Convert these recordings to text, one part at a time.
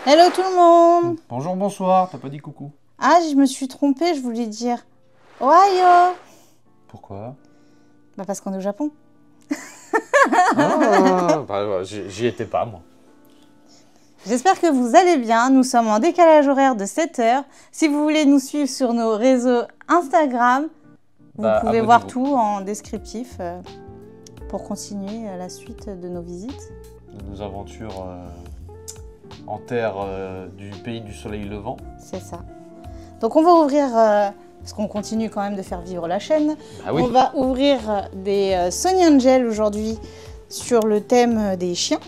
Hello tout le monde. Bonjour, bonsoir, t'as pas dit coucou? Ah, je me suis trompée, je voulais dire Ohio. Pourquoi? Bah parce qu'on est au Japon. J'y étais pas, moi. J'espère que vous allez bien. Nous sommes en décalage horaire de 7 heures. Si vous voulez nous suivre sur nos réseaux Instagram, vous pouvez voir tout en descriptif pour continuer la suite de nos visites. De nos aventures en terre du pays du soleil levant. C'est ça. Donc on va ouvrir, parce qu'on continue quand même de faire vivre la chaîne, Ah oui. on va ouvrir des Sony Angel aujourd'hui sur le thème des chiens.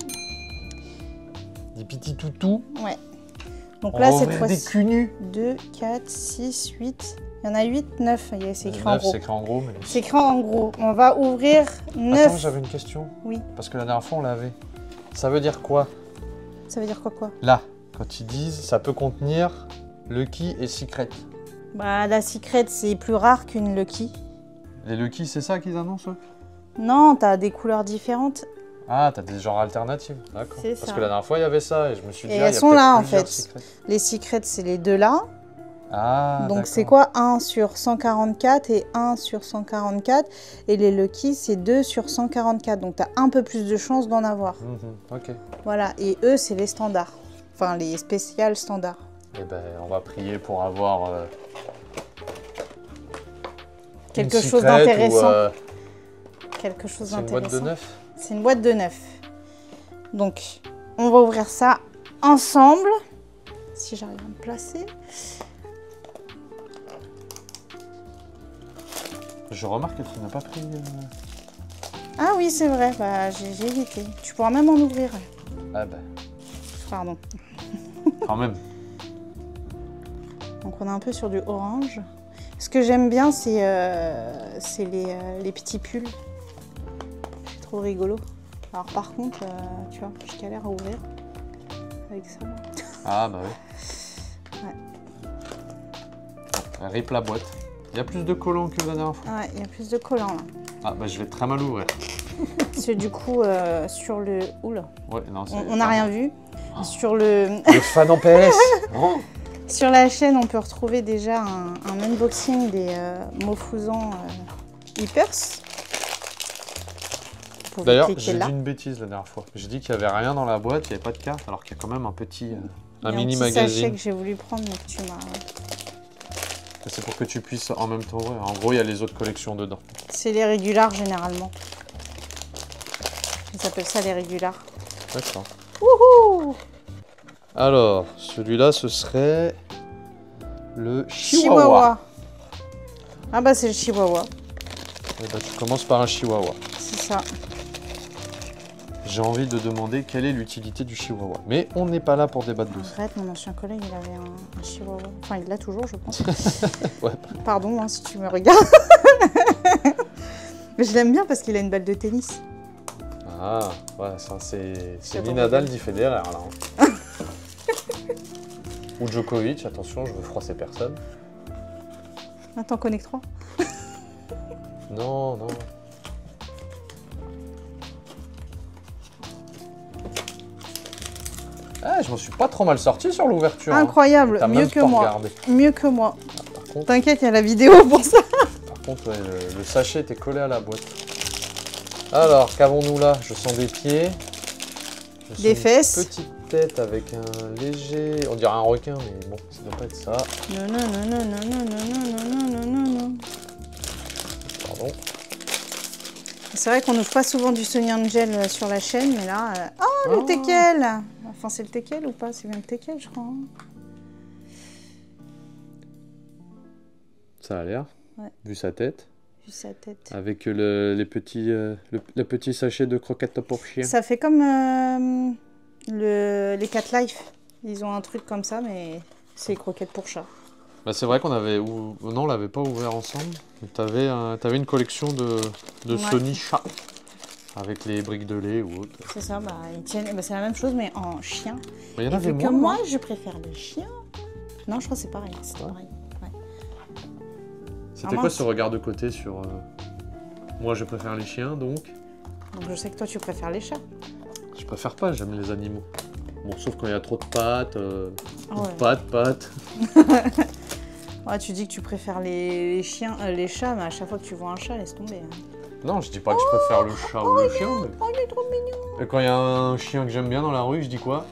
Des petits toutous. Ouais. Donc On là, va cette ouvrir des fois-ci, culs nus. 2, 4, 6, 8. Il y en a 8, 9. C'est écrit en 9, gros. c'est écrit en gros. Mais... C'est écrit en gros. On va ouvrir 9. Attends, j'avais une question. Oui. Parce que la dernière fois, on l'avait. Ça veut dire quoi? Ça veut dire quoi? Là, quand ils disent, ça peut contenir Lucky et Secret. Bah, la Secret, c'est plus rare qu'une Lucky. Les Lucky, c'est ça qu'ils annoncent, eux? Non, t'as des couleurs différentes. Ah, t'as des genres alternatifs, d'accord. C'est Parce ça. que la dernière fois, il y avait ça et je me suis dit, Et ah, elles il y a sont peut-être là, en plusieurs fait. Secrets. Les Secrets, c'est les deux là. Ah, Donc c'est d'accord. quoi 1 sur 144 et 1 sur 144. Et les Lucky, c'est 2 sur 144. Donc tu as un peu plus de chances d'en avoir. Ok. Voilà. Et eux, c'est les standards. Enfin, les spéciales standards. Eh ben, on va prier pour avoir Quelque une chose Secret d'intéressant. ou, Quelque chose c'est une boîte de d'intéressant. 9. C'est une boîte de 9. Donc, on va ouvrir ça ensemble. Si j'arrive à me placer. Je remarque que tu n'as pas pris... Ah oui, c'est vrai. Bah, j'ai évité. Tu pourras même en ouvrir. Ah ben, Pardon. quand même. Donc on est un peu sur du orange. Ce que j'aime bien, c'est les petits pulls. C'est trop rigolo. Alors par contre, tu vois, je galère à ouvrir avec ça. Ah bah oui. Ouais. Rip la boîte. Il y a plus de collants que la dernière fois. Ouais, il y a plus de collants là. Ah bah je vais très mal ouvrir. Parce que du coup, sur le... Oula, Ouais, non, on n'a rien vu. Sur le... Le fan en PS. Oh. Sur la chaîne, on peut retrouver déjà un unboxing des Mofuzan Hippers. Vous pouvez D'ailleurs, cliquer j'ai dit là. une bêtise la dernière fois. J'ai dit qu'il n'y avait rien dans la boîte, il n'y avait pas de carte, alors qu'il y a quand même un petit... Il y a mini petit sachet magazine. que j'ai voulu prendre, mais que tu m'as... C'est pour que tu puisses en même temps ouvrir. En gros, il y a les autres collections dedans. C'est les régulars généralement. Ils appellent ça les régulars. D'accord. Wouhou! Alors, celui-là, ce serait le Chihuahua. Ah bah c'est le Chihuahua. Eh ben, tu commences par un Chihuahua. C'est ça. J'ai envie de demander quelle est l'utilité du Chihuahua. Mais on n'est pas là pour débattre de ça. Arrête, mon ancien collègue, il avait un Chihuahua. Enfin, il l'a toujours, je pense. Ouais. Pardon hein, si tu me regardes. Mais je l'aime bien parce qu'il a une balle de tennis. Ah, ouais, ça c'est Attends, ni Nadal ni Federer là. Hein. Ou Djokovic, attention, je veux froisser personne. Attends, connecte 3. Non, non. Ah, je m'en suis pas trop mal sorti sur l'ouverture. Incroyable, T'as mieux même que pas moi. regardé. Mieux que moi. Par contre, T'inquiète, il y a la vidéo pour ça. ouais, le sachet était collé à la boîte. Alors, qu'avons-nous là? Je sens des pieds. Je sens Des une fesses. Petite tête avec un léger... On dirait un requin, mais bon, ça doit pas être ça. Non, non, non, non, non, non, non, non, non, non, non, non. Pardon. C'est vrai qu'on n'ouvre pas souvent du Sony Angel sur la chaîne, mais là... Oh, le teckel! Enfin, c'est le teckel ou pas? C'est bien le teckel, je crois. Hein. Ça a l'air, Ouais. vu sa tête. Vu sa tête. Avec le petit sachet de croquettes pour chien. Ça fait comme les Cat Life. Ils ont un truc comme ça, mais c'est les croquettes pour chat. Bah, c'est vrai qu'on avait... Non, on l'avait pas ouvert ensemble. T'avais une collection de Ouais. Sony chat. Avec les briques de lait ou autre. C'est ça, bah, ils tiennent... bah, c'est la même chose, mais en chien. Mais il y en Et avait vu que moins. moi, je préfère les chiens... Non, je crois que c'est pareil. C'est Ouais. pareil. Ouais. C'était Ah, quoi mince. ce regard de côté sur... Moi, je préfère les chiens, donc... Donc je sais que toi, tu préfères les chats. Je préfère pas, j'aime les animaux. Bon, sauf quand il y a trop de pâtes, Ouais. pâtes. Ouais, tu dis que tu préfères les chiens, les chats, mais à chaque fois que tu vois un chat, laisse tomber. Hein. Non, je dis pas que je préfère le chat ou le chien, mais... Oh, il est trop mignon. Et quand il y a un chien que j'aime bien dans la rue, je dis quoi?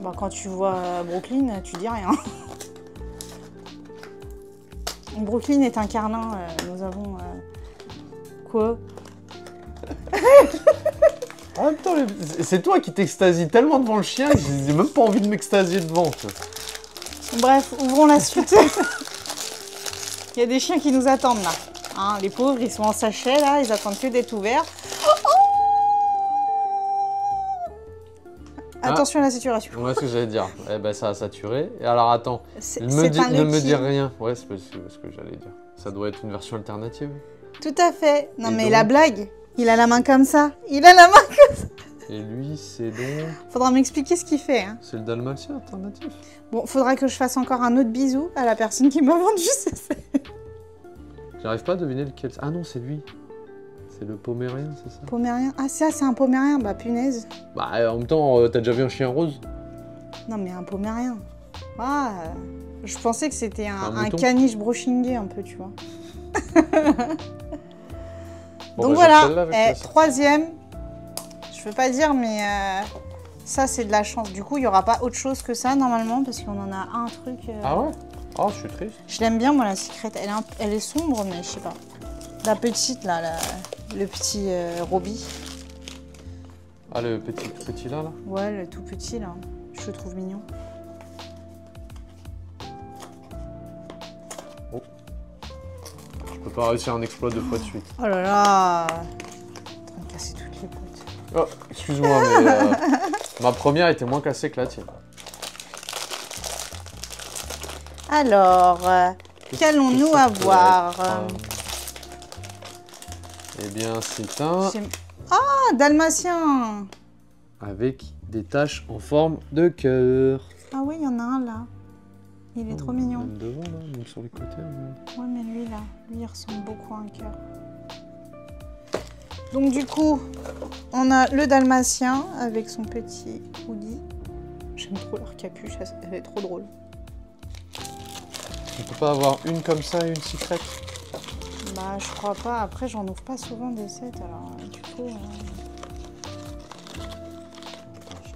Bah, quand tu vois Brooklyn, tu dis rien. Brooklyn est un carlin, nous avons... Quoi? En même temps, c'est toi qui t'extasies tellement devant le chien que j'ai même pas envie de m'extasier devant. Toi. Bref, ouvrons la suite. Il y a des chiens qui nous attendent là. Hein, les pauvres, ils sont en sachet là, ils attendent que d'être ouverts. Attention à la saturation. Ouais, ce que j'allais dire. Eh ben, ça a saturé. Et alors, attends. Ne me dis rien. Ouais, c'est ce que j'allais dire. Ça doit être une version alternative. Tout à fait. Non, Et mais donc... la blague, il a la main comme ça. Il a la main comme ça. Et lui, c'est donc... Faudra m'expliquer ce qu'il fait. Hein. C'est le dalmatien alternatif. Bon, faudra que je fasse encore un autre bisou à la personne qui m'a vendu ce... J'arrive pas à deviner lequel... Ah non, c'est lui. C'est le pomérien, c'est ça? Pomérien. Ah, ça, c'est un pomérien. Bah, punaise. Bah, en même temps, t'as déjà vu un chien rose? Non, mais un pomérien. Ah, je pensais que c'était un mouton. caniche brochingué un peu, tu vois. Bon, Donc bah, voilà, troisième. Je veux pas dire, mais ça, c'est de la chance. Du coup, il n'y aura pas autre chose que ça, normalement, parce qu'on en a un truc... Ah ouais? Oh, je suis triste. Je l'aime bien, moi, la secrète. Elle est sombre, mais je sais pas. La petite, là, le petit Roby. Ah, le petit là? Ouais, le tout petit, là. Je le trouve mignon. Oh. Je peux pas réussir un exploit 2 fois de suite. Oh là là! En train de casser toutes les potes. Oh, excuse-moi, mais ma première était moins cassée que la tienne. Alors, qu'allons-nous avoir? Eh bien, c'est un... Ah, dalmatien! Avec des taches en forme de cœur. Ah oui, il y en a un là. Il est trop mignon. Même devant, là, même sur les côtés. Ouais, mais lui là, lui il ressemble beaucoup à un cœur. Donc du coup, on a le dalmatien avec son petit hoodie. J'aime trop leur capuche, elle est trop drôle. On peut pas avoir une comme ça et une secrète? Bah, je crois pas. Après, j'en ouvre pas souvent des sets, alors du coup...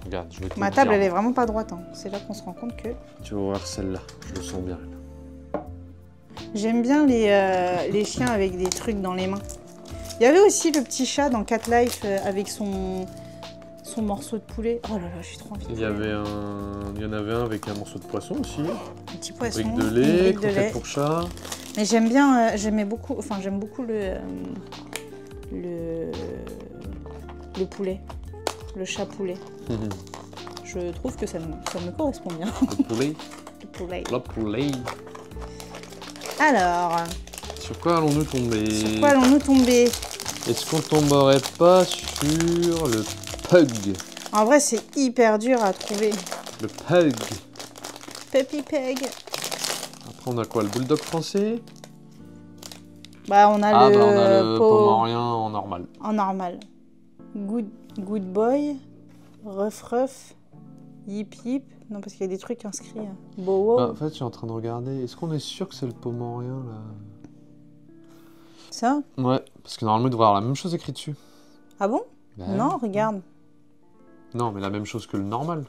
Regarde, je vais te Ma le table, dire. elle est vraiment pas droite. Hein. C'est là qu'on se rend compte que... Tu vas voir celle-là, je le sens bien. J'aime bien les chiens avec des trucs dans les mains. Il y avait aussi le petit chat dans Cat Life avec son morceau de poulet. Oh là là, j'ai trop envie de Il y en avait un avec un morceau de poisson aussi. un petit poisson, Brique de une lait, brique de croquette lait. pour chat. Mais j'aime bien, j'aime beaucoup le poulet, le chat poulet. Je trouve que ça me correspond bien. Le poulet. Le poulet. Le poulet. Alors, Sur quoi allons-nous tomber? sur quoi allons-nous tomber? Est-ce qu'on tomberait pas sur le pug? En vrai, c'est hyper dur à trouver. Le pug. Puppy Peg. Après, on a quoi? Le bulldog français? Bah, on a Ah, le, bah, on a le pot pomerien en normal. en normal. Good boy. Ruff. Yip yip. Non, parce qu'il y a des trucs inscrits. Bowo. Bah, en fait, je suis en train de regarder. Est-ce qu'on est sûr que c'est le pomerien, là? Ça? Ouais, parce que normalement, il devrait avoir la même chose écrite dessus. Ah bon? Bah, Non, regarde. Non, mais la même chose que le normal.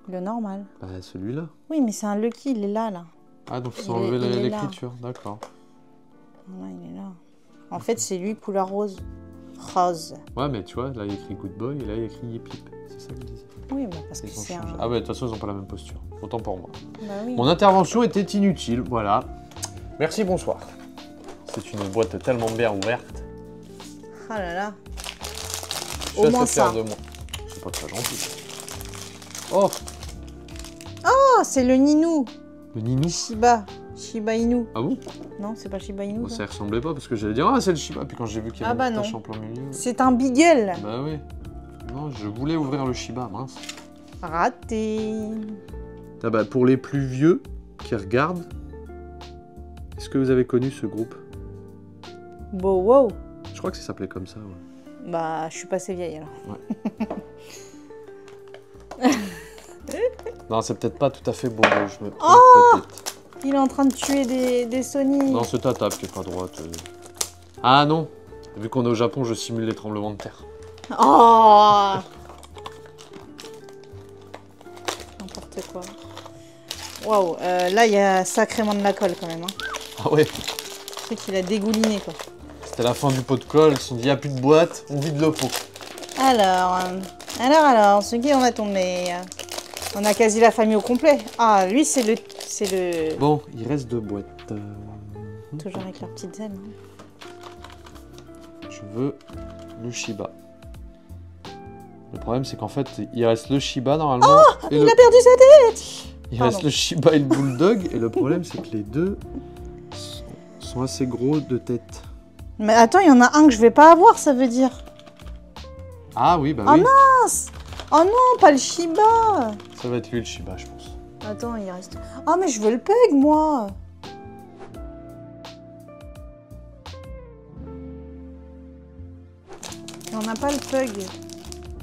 Le normal. Bah, celui-là. Oui, mais c'est un Lucky, il est là. Ah, donc ils Il ont est- enlevé il est là. l'écriture, d'accord. Voilà, il est là. En fait, c'est lui couleur rose. Rose. Ouais, mais tu vois, là, il y a écrit Good Boy et là, il y a écrit Yip Yip. C'est ça que je disais. Oui, bah, parce que Ils ont c'est changé. un... Ah, ouais, de toute façon, ils n'ont pas la même posture. Autant pour moi. Bah oui. Mon intervention était inutile, voilà. Merci, bonsoir. C'est une boîte tellement bien ouverte. Ah là là. Je suis Au moins assez fier ça. de moi. C'est pas très gentil. Oh, Oh, c'est le Ninou. le Ninou. Shiba Inu. Ah bon? Non, c'est pas Shiba Inu. Bon, ça. ça ressemblait pas parce que j'allais dire, ah, c'est le Shiba. Puis quand j'ai vu qu'il y avait Ah bah une tache non. en plein milieu. C'est un Beagle. Bah oui. Non, je voulais ouvrir le Shiba, mince. Raté. Ah bah, pour les plus vieux qui regardent, est-ce que vous avez connu ce groupe? Wow. Je crois que ça s'appelait comme ça, ouais. Bah, je suis pas assez vieille alors. Non, c'est peut-être pas tout à fait beau. Je me trompe peut-être. Il est en train de tuer des Sony. Non, c'est ta table qui est pas droite. Ah non. Vu qu'on est au Japon, je simule les tremblements de terre. Oh. N'importe quoi. Waouh, là il y a sacrément de la colle quand même. Hein. Ah ouais. Le truc il a dégouliné quoi. C'était la fin du pot de colle, ils se sont dit, il n'y a plus de boîte, on vide le pot. Alors, sur qui on va tomber? On a quasi la famille au complet. Ah, lui, c'est le... Bon, il reste 2 boîtes. Toujours avec leurs petites ailes. Je veux le Shiba. Le problème, c'est qu'en fait, il reste le Shiba normalement. Oh, il a perdu sa tête. Il reste le Shiba et le Bulldog. Et le problème, c'est que les deux sont assez gros de tête. Mais attends, il y en a un que je vais pas avoir, ça veut dire. Ah oui, bah oui. Oh mince! Oh non, pas le Shiba! Ça va être lui le Shiba, je pense. Attends, il reste... Oh, mais je veux le Pug, moi! On n'a pas le Pug.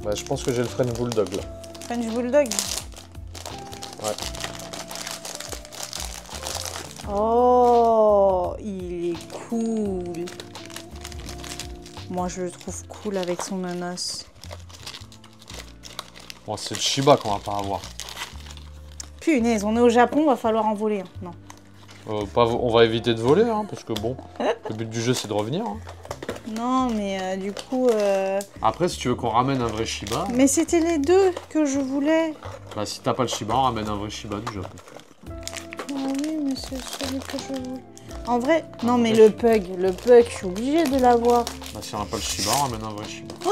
Bah, je pense que j'ai le French Bulldog, là. French Bulldog? Ouais. Oh, il est cool. Moi, je le trouve cool avec son nanos. Bon, c'est le Shiba qu'on va pas avoir. Punaise, on est au Japon, va falloir en voler. Hein. Non. On va éviter de voler, hein, parce que bon, le but du jeu, c'est de revenir. Hein. Non, mais du coup... Après, si tu veux qu'on ramène un vrai Shiba... Mais c'était les deux que je voulais. Bah, si t'as pas le Shiba, on ramène un vrai Shiba du Japon. Ah oui, mais c'est celui que je voulais. En vrai, non, mais le Pug, je suis obligée de l'avoir. Bah, si on n'a pas le Shiba, on ramène un vrai Shiba. Oh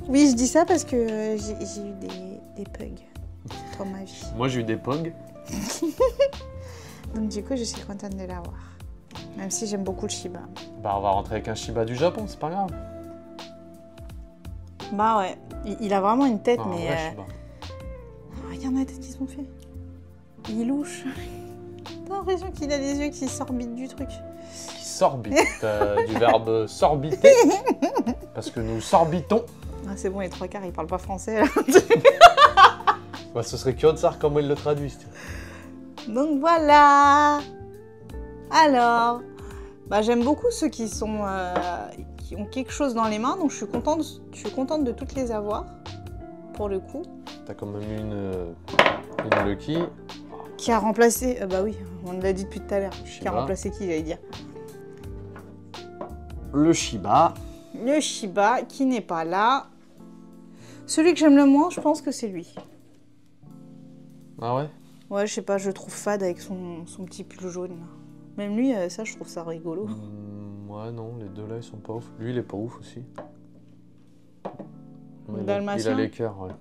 oui, je dis ça parce que j'ai eu des Pugs dans ma vie. Moi, j'ai eu des Pog. Donc du coup, je suis contente de l'avoir. Même si j'aime beaucoup le Shiba. Bah, on va rentrer avec un Shiba du Japon, c'est pas grave. Bah ouais, il a vraiment une tête, Non, mais... un vrai Shiba. Regarde la tête qu'ils ont fait. Il est louche. T'as l'impression qu'il a les yeux qui sorbitent du truc. Qui sorbite, du verbe sorbiter. Parce que nous sorbitons. Ah, c'est bon, les 3/4, ils parlent pas français, là. Bah, ce serait curieux de savoir comment ils le traduisent. Donc voilà. Alors, bah, j'aime beaucoup ceux qui sont qui ont quelque chose dans les mains, donc je suis contente de toutes les avoir pour le coup. T'as quand même une Lucky. Qui a remplacé, bah oui, on l'a dit depuis tout à l'heure. Qui a Shiba. remplacé qui, j'allais dire. Le Shiba. Le Shiba qui n'est pas là. Celui que j'aime le moins, je pense que c'est lui. Ah ouais? Ouais, je sais pas, je le trouve fade avec son petit pull jaune. Là. Même lui, ça, je trouve ça rigolo. Ouais, non, les deux là, ils sont pas ouf. Lui, il est pas ouf aussi. Le Il dalmatien. a les cœurs, ouais.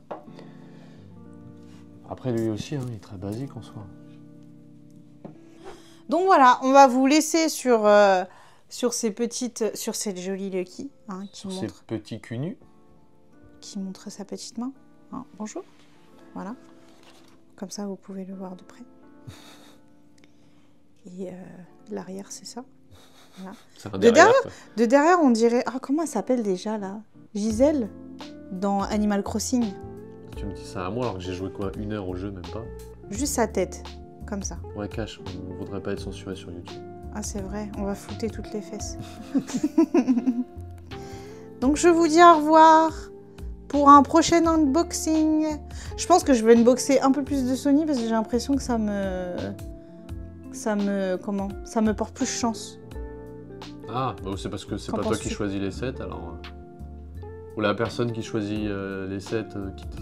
Après, lui aussi, hein, il est très basique en soi. Donc voilà, on va vous laisser sur cette jolie Lucky, hein, Sur ces petits culs nus. qui montre sa petite main. Hein, bonjour. Voilà. Comme ça, vous pouvez le voir de près. Et l'arrière, c'est ça. Voilà. De derrière, on dirait... Ah, comment elle s'appelle déjà, là? Gisèle, dans Animal Crossing. Tu me dis ça à moi alors que j'ai joué quoi? 1 heure au jeu, même pas? Juste sa tête, comme ça. Ouais, cache, on voudrait pas être censuré sur YouTube. Ah, c'est vrai, on va flouter toutes les fesses. Donc, je vous dis au revoir pour un prochain unboxing. Je pense que je vais unboxer un peu plus de Sony parce que j'ai l'impression que ça me porte plus chance. Ah, bah c'est parce que c'est Qu'en pas toi qui penses-tu? choisis les sets, alors... Ou la personne qui choisit les sets,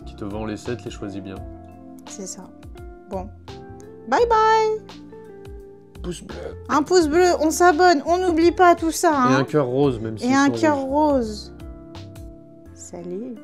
qui te vend les sets, les choisit bien. C'est ça. Bon. Bye bye. Pouce bleu. Un pouce bleu, on s'abonne, on n'oublie pas tout ça. Hein. Et un cœur rose, même si Et un cœur rose. Salut.